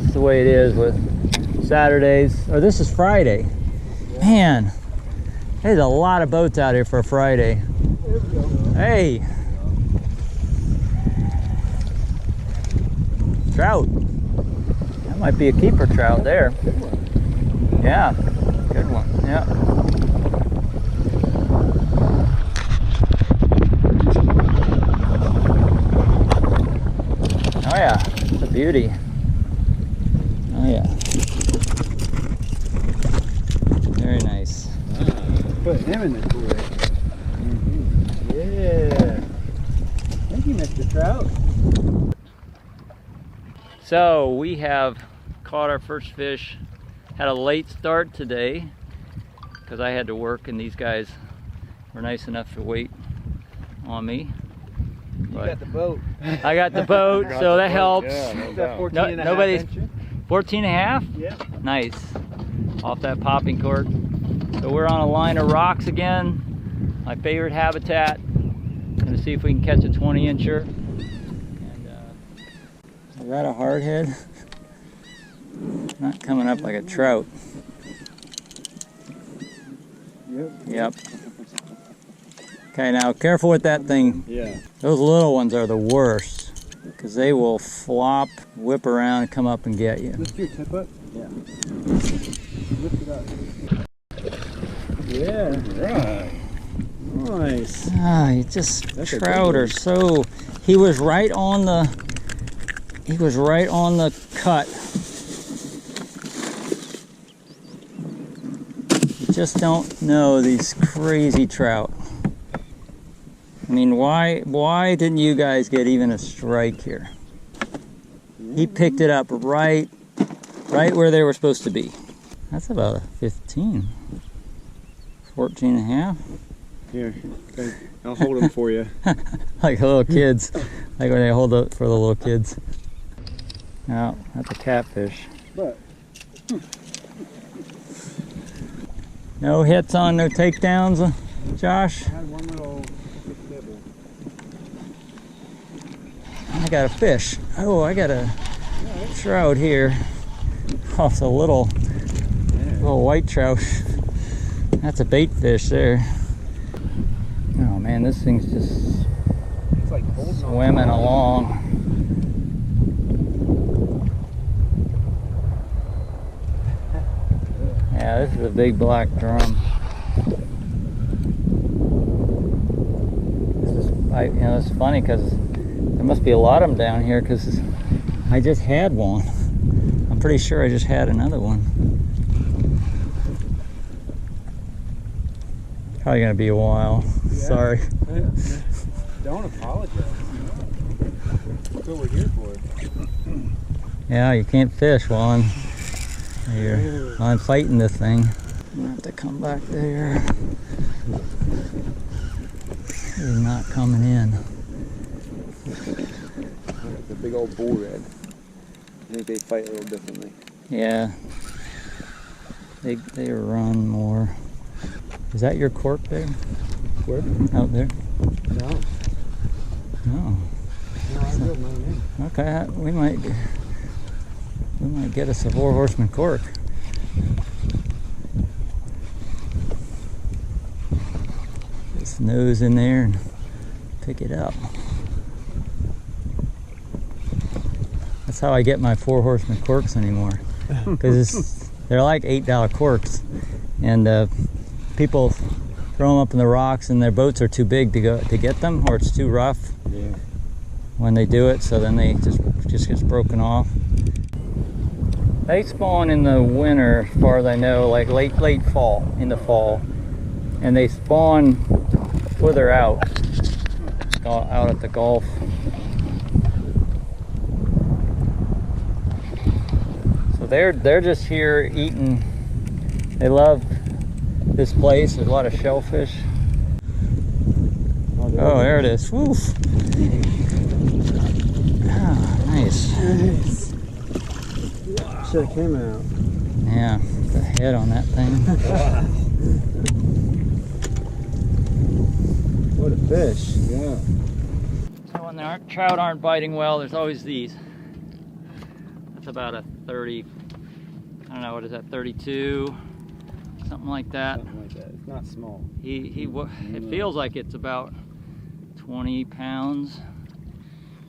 That's the way it is with Saturdays. Or this is Friday. Yeah. Man, there's a lot of boats out here for a Friday. There we go. Hey. Trout. That might be a keeper trout there. Yeah, good one. Yeah. Oh yeah, it's a beauty. Oh yeah. Very nice. Put him in the cooler. Yeah. Thank you, Mr. Trout. So we have caught our first fish. Had a late start today because I had to work and these guys were nice enough to wait on me. You got the boat. I got the boat, so that helps. Yeah, no doubt. 14 and a half nobody's inch? 14 and a half? Yeah. Nice. Off that popping cork. So we're on a line of rocks again. My favorite habitat. Gonna see if we can catch a 20-incher. And is that a hardhead? Not coming up like a trout. Yep. Okay, now careful with that thing. Yeah. Those little ones are the worst because they will flop, whip around, and come up and get you. Lift your tip up. Yeah. Lift it up. Yeah. Right. Nice. Ah, you just trout are so. He was right on the. He was right on the cut. You just don't know these crazy trout. I mean, why didn't you guys get even a strike here? He picked it up right where they were supposed to be. That's about a 15. 14 and a half. Here, I'll hold them for you. Like little kids. Like when they hold up for the little kids. No, that's a catfish. But no hits on, no takedowns, Josh? I had one little nibble. I got a fish. Oh, I got a trout here. Oh, it's a little white trout. That's a bait fish there. Oh man, this thing's just It's like swimming along. Yeah, this is a big black drum. It's funny because there must be a lot of them down here because I just had one. I'm pretty sure I just had another one. Probably gonna be a while. Yeah. Sorry. Don't apologize. That's what we're here for. Yeah, you can't fish while I'm fighting this thing. I'm gonna have to come back there. He's not coming in. It's a big old bull red. I think they fight a little differently. Yeah. They run more. Is that your cork there? Cork? Out there? No. No. No, I built mine in. Okay, we might get us a 4-horseman cork. Just nose in there and pick it up. That's how I get my 4-horseman corks anymore. Because they're like $8 corks, and people throw them up in the rocks, and their boats are too big to get them, or it's too rough. Yeah. When they do it, so then they just gets broken off. They spawn in the winter, as far as I know, like late fall, in the fall, and they spawn further out at the Gulf. So they're just here eating. They love this place. There's a lot of shellfish. Oh, there it is. Woof. Oh, nice. Nice. Should have came out. Yeah, the head on that thing. What a fish. Yeah. So when the trout aren't biting well, there's always these. That's about a 30, I don't know, what is that, 32, something like that. Something like that. It's not small. It feels like it's about 20 pounds.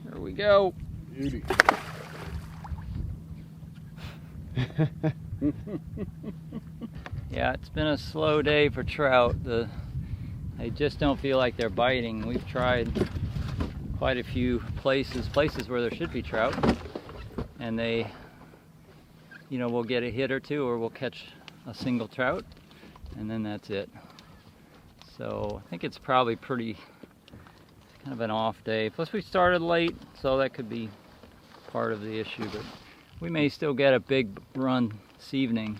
There we go. Beauty. Yeah, it's been a slow day for trout. They just don't feel like they're biting. We've tried quite a few places where there should be trout, and they, you know, we'll get a hit or two, or we'll catch a single trout, and then that's it. So I think it's probably kind of an off day. Plus we started late, so that could be part of the issue, but we may still get a big run this evening.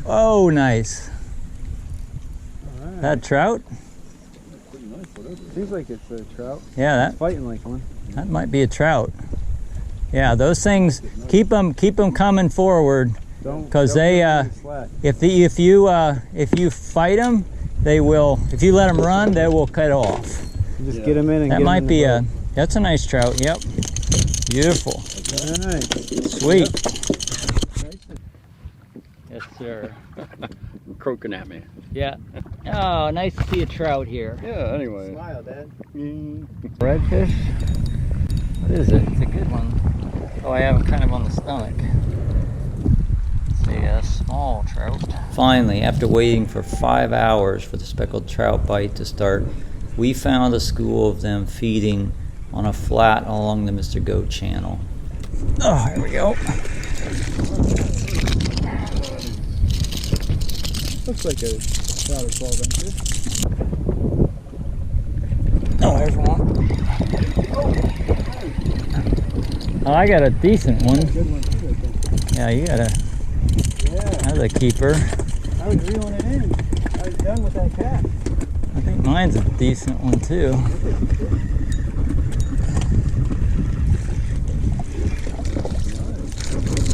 Oh, nice. All right. That trout? Pretty nice, whatever. Seems like it's a trout. Yeah, It's fighting like one. that might be a trout. Yeah, those things, keep them coming forward, because they if you fight them, they will. If you let them run, they will cut off. Just get them in and that get might them be in the that's a nice trout. Yep, beautiful. boat. Nice. Sweet. Yes, sir. Croaking at me. Yeah. Oh, nice to see a trout here. Yeah, anyway. Smile, Dad. Redfish? What is it? It's a good one. Oh, I have it kind of on the stomach. Let's see, a small trout. Finally, after waiting for 5 hours for the speckled trout bite to start, we found a school of them feeding on a flat along the MRGO channel. Oh, here we go. Looks like a trout of 12 inches. Oh, there's one. Oh, I got a decent one. Good one too, I think. Yeah, you got that's a keeper. I was reeling it in. I was done with that cat. I think mine's a decent one too.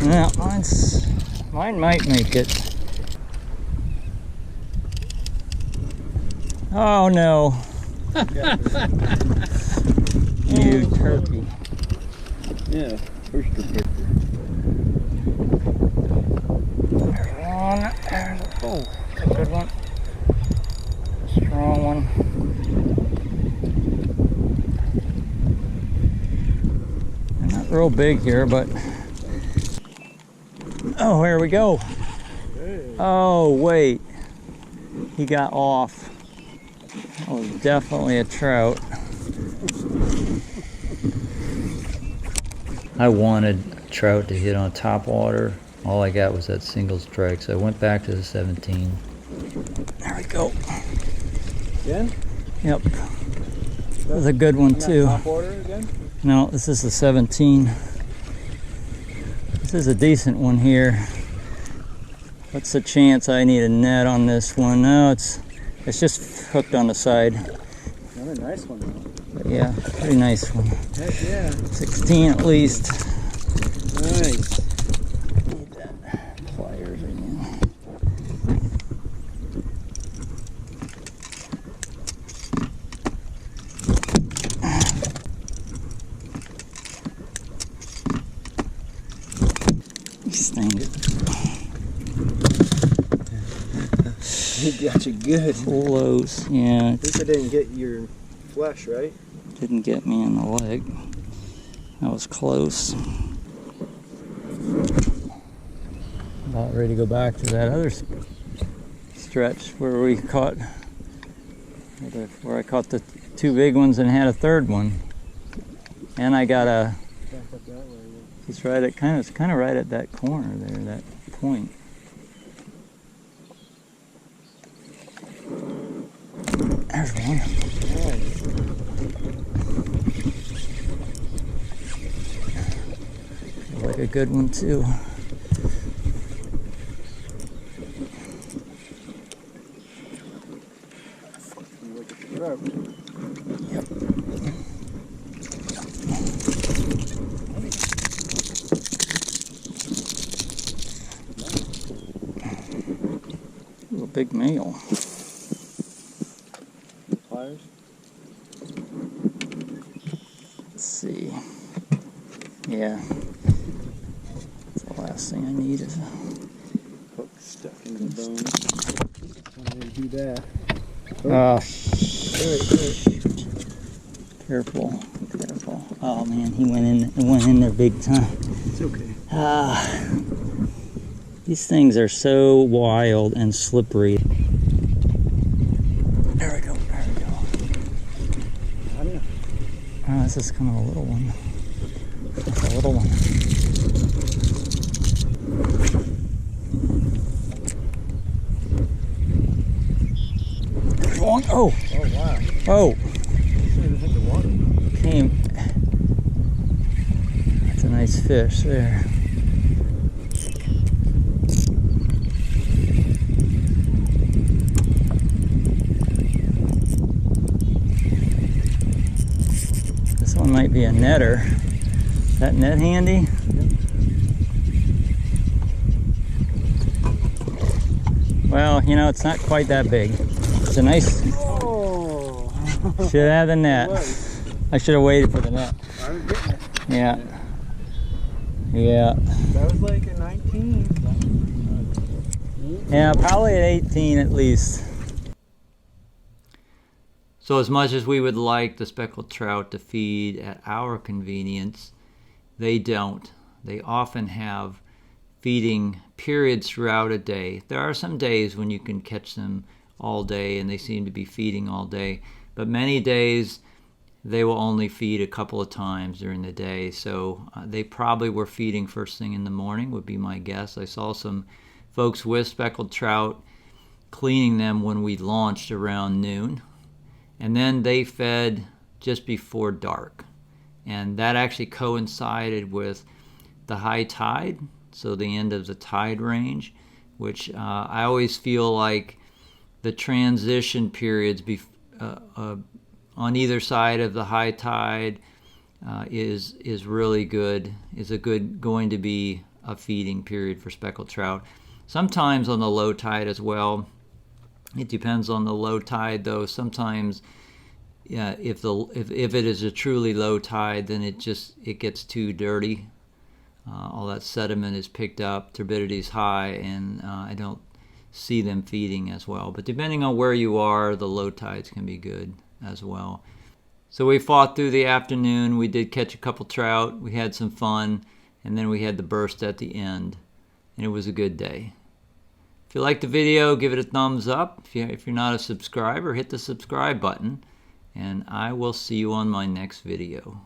Yeah, mine might make it. Oh no. You turkey. Yeah, first turkey. There's one. Oh, a good one. A strong one. They're not real big here, but oh, here we go. Oh, wait. He got off. That was definitely a trout. I wanted a trout to hit on top water. All I got was that single strike, so I went back to the 17. There we go. Again? Yep. That was a good one too. Top water again? No, this is the 17. This is a decent one here. What's the chance I need a net on this one? No, it's just hooked on the side. Another nice one though. But yeah, pretty nice one. Heck yeah. 16 at least. Nice. Need that pliers again. Stained it. He got you good. Close, yeah. At least I didn't get your flesh, right? Didn't get me in the leg. That was close. About ready to go back to that other stretch where we caught, where I caught the two big ones and had a third one. And I got a, Back up that way. it's right at it's kind of right at that corner there, that point. There's one. Like a good one too. Yep. Ooh, a big male. Pliers? Let's see. Yeah. That's the last last thing I need is a Hook stuck in the bone. I'm gonna do that. oh, Alright. careful, careful. Oh man, he went in there big time. It's okay. These things are so wild and slippery. There we go, there we go. I don't know. Oh, this is kind of a little one. That's a little one. Oh, Oh wow. oh, Should have hit the water. came. That's a nice fish there. This one might be a netter. Is that net handy? Well, you know, it's not quite that big. It's a nice. Oh. Should have the net. I should have waited for the net. I was getting it. Yeah. Yeah. That was like a 19. Yeah, probably at 18 at least. So as much as we would like the speckled trout to feed at our convenience, they don't. They often have feeding periods throughout a day. There are some days when you can catch them all day and they seem to be feeding all day, but many days they will only feed a couple of times during the day. So they probably were feeding first thing in the morning would be my guess. I saw some folks with speckled trout cleaning them when we launched around noon, and then they fed just before dark, and that actually coincided with the high tide, so the end of the tide range, which I always feel like the transition periods on either side of the high tide is really good, going to be a feeding period for speckled trout. Sometimes on the low tide as well. It depends on the low tide though. Sometimes if it is a truly low tide, then it gets too dirty. All that sediment is picked up, turbidity is high, and I don't see them feeding as well. But depending on where you are, the low tides can be good as well. So we fought through the afternoon. We did catch a couple trout. We had some fun, and then we had the burst at the end, and it was a good day. If you liked the video, give it a thumbs up. If you're not a subscriber, hit the subscribe button, and I will see you on my next video.